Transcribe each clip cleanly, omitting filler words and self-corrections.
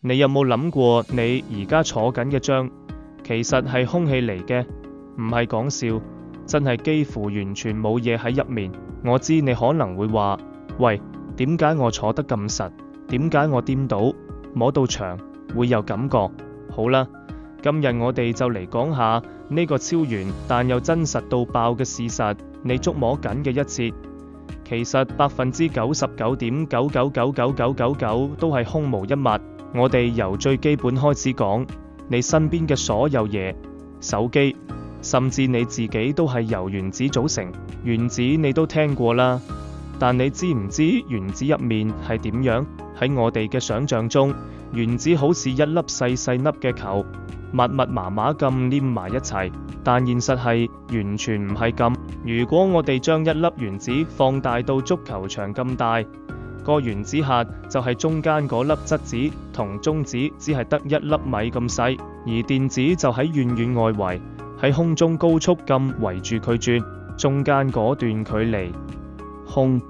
你有冇諗過你而家坐緊嘅張，其實係空氣嚟嘅，唔係講笑，真係幾乎完全冇嘢喺入面。我知你可能會話，喂，點解我坐得咁實？點解我掂到摸到牆會有感覺？好啦，今日我哋就嚟講下呢個超玄但又真實到爆嘅事實，你觸摸緊嘅一切，其實99.999999999都係空無一物。我哋由最基本開始講，你身邊嘅所有嘢，手機，甚至你自己都係由原子組成。原子你都聽過啦，但你知唔知原子入面係點樣？喺我哋嘅想象中，原子好似一粒細細粒嘅球，密密麻麻咁黏埋一齊，但現實係完全唔係咁。如果我哋將一粒原子放大到足球場咁大，個原子核就係中間嗰粒質子同中子只係得1粒米咁細，而電子就喺遠遠外圍，喺空中高速咁圍住佢轉，中間嗰段距離，空，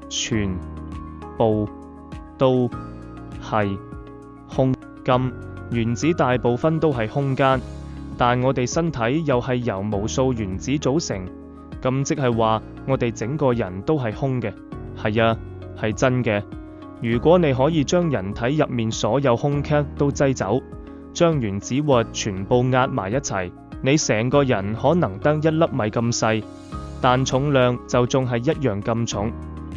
全部都係空。咁原子大部分都係空間，但我哋身體又係由無數原子組成，咁即係話我哋整個人都係空嘅。係啊，係真嘅。如果你可以將人體入面所有空隙都擠走，將原子核全部壓埋一齊，你成個人可能得1粒米咁細，但重量就仲係一樣咁重。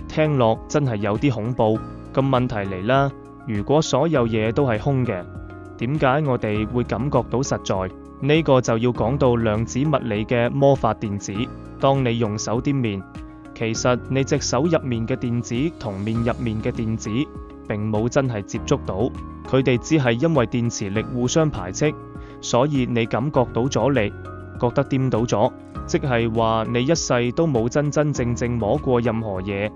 聽落真係有啲恐怖。咁問題嚟啦，如果所有嘢都係空嘅，點解我哋會感覺到實在？呢個就要講到量子物理嘅魔法電子。當你用手掂面，其實你隻手入面嘅電子同面入面嘅電子並冇真係接觸到，佢哋只係因為電磁力互相排斥，所以你感覺到阻力，覺得掂到咗，即係話你一世都冇真真正正摸過任何嘢，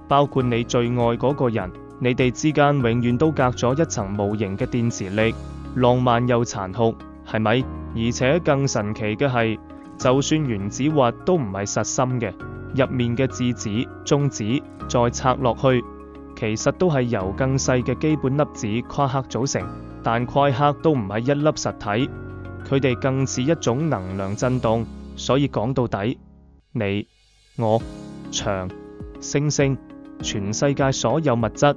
包括你最愛嗰個人，你哋之間永遠都隔咗一層無形嘅電磁力，浪漫又殘酷，係咪？而且更神奇嘅係，就算原子核都唔係實心嘅，入面嘅質子、中子再拆落去，其實都係由更細嘅基本粒子夸克組成，但夸克都唔係一粒實體，佢哋更似一種能量震動。所以講到底，你、我、牆、星星，全世界所有物質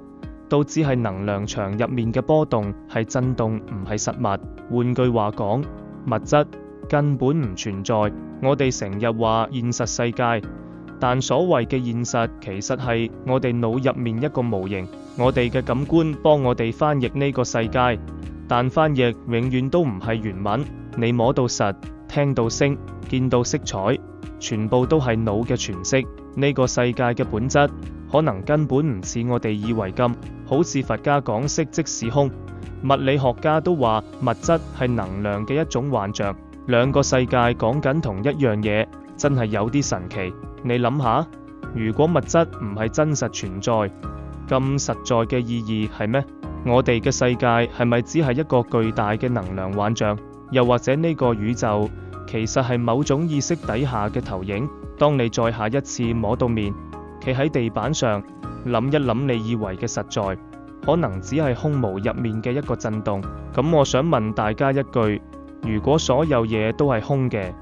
都只係能量場入面嘅波動，係震動，唔係實物。換句話講，物質根本唔存在。我哋成日話現實世界，但所謂嘅現實其實係我哋腦入面一個模型，我哋嘅感官幫我哋翻譯呢個世界，但翻譯永遠都唔係原文。你摸到實，聽到聲，見到色彩，全部都係腦嘅詮釋。呢個世界嘅本質可能根本唔似我哋以為咁，好似佛家講色即是空，物理學家都話物質係能量嘅一種幻象，兩個世界講緊同一樣嘢，真係有啲神奇。你諗下，如果物質唔係真實存在，咁實在嘅意義係咩？我哋嘅世界係咪只係一個巨大嘅能量幻象？又或者呢個宇宙其實係某種意識底下嘅投影？當你再下一次摸到面，企喺地板上，諗一諗你以為嘅實在，可能只係空無入面嘅一個震動。咁我想問大家一句，如果所有嘢都係空嘅，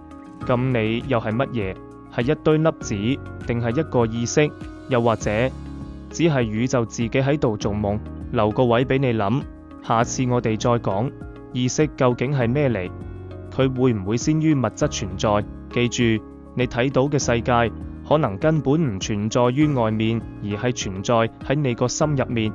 咁你又係乜嘢？係一堆粒子，定係一個意識？又或者只係宇宙自己喺度做夢？留個位俾你諗，下次我哋再講意識究竟係咩嚟？佢會唔會先於物質存在？記住，你睇到嘅世界可能根本唔存在於外面，而係存在喺你個心入面。